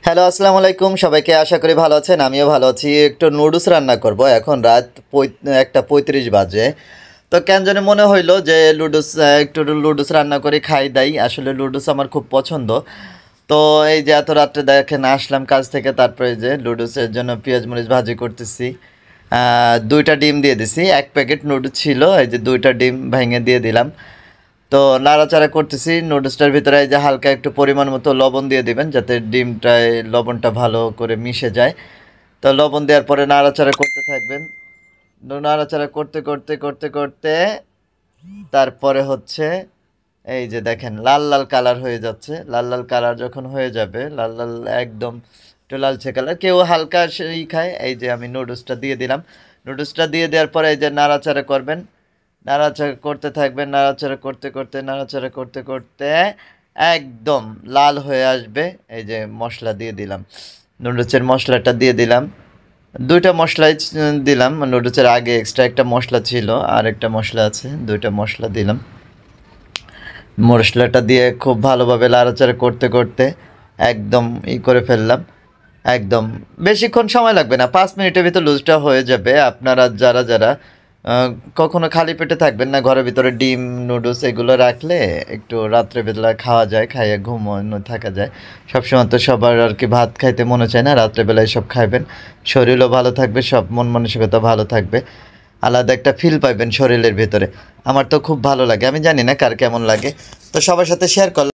Hello, আসসালামু আলাইকুম সবাইকে। আশা করি ভালো আছেন। আমিও ভালো আছি। একটু নুডলস রান্না করব। এখন রাত 1:35 বাজে। তো কেন জানি মনে হইলো যে একটু লুডুস রান্না করে খাই দাই। আসলে লুডুস আমার খুব পছন্দ। তো এই যে এত রাত্রে দেখেন আসলাম কাজ থেকে, তারপরে এই যে লুডুসের জন্য পেঁয়াজ মরিচ ভাজি করতেছি। 2টা ডিম দিয়ে দিছি। 1 প্যাকেট নুডলস ছিল, এই যে 2টা ডিম ভেঙে দিয়ে দিলাম। তো নাড়াচাড়া করতেছি। নুডলসটার ভিতরে এই যে হালকা একটু পরিমাণ মতো লবণ দিয়ে দিবেন, যাতে ডিমটায় লবণটা ভালো করে মিশে যায়। তো লবণ দেওয়ার পরে নাড়াচাড়া করতে থাকবেন। নাড়াচাড়া করতে করতে করতে করতে তারপরে হচ্ছে এই যে দেখেন লাল লাল কালার হয়ে যাচ্ছে। লাল লাল কালার যখন হয়ে যাবে, লাল লাল একদম একটু লালচে কালার, কেউ হালকা সেই খায়। এই যে আমি নুডলসটা দিয়ে দিলাম। নুডলসটা দিয়ে দেওয়ার পরে এই যে নাড়াচাড়া করবেন, নাড়াচাড়া করতে থাকবেন, নাড়াচাড়া করতে করতে নাড়াচাড়া করতে করতে একদম লাল হয়ে আসবে। এই যে মশলা দিয়ে দিলাম, নুডলসের মশলাটা দিয়ে দিলাম। 2টা মশলাই দিলাম। নুডলসের আগে এক্সট্রা একটা মশলা ছিল, আর একটা মশলা আছে, 2টা মশলা দিলাম। মশলাটা দিয়ে খুব ভালোভাবে নাড়াচাড়া করতে করতে একদম করে ফেললাম। একদম বেশিক্ষণ সময় লাগবে না, 5 মিনিটের ভিতর লুজটা হয়ে যাবে। আপনারা যারা যারা কখনো খালি পেটে থাকবেন না, ঘরের ভিতরে ডিম নুডলস এগুলো রাখলে একটু রাত্রেবেলা খাওয়া যায়, খাইয়ে ঘুমোনো থাকা যায়। সবসময় তো সবার আর কি ভাত খাইতে মনে চায় না, রাত্রেবেলায় সব খাইবেন, শরীরও ভালো থাকবে, সব মন মানসিকতা ভালো থাকবে, আলাদা একটা ফিল পাইবেন শরীরের ভিতরে। আমার তো খুব ভালো লাগে, আমি জানি না কার কেমন লাগে। তো সবার সাথে শেয়ার করলাম।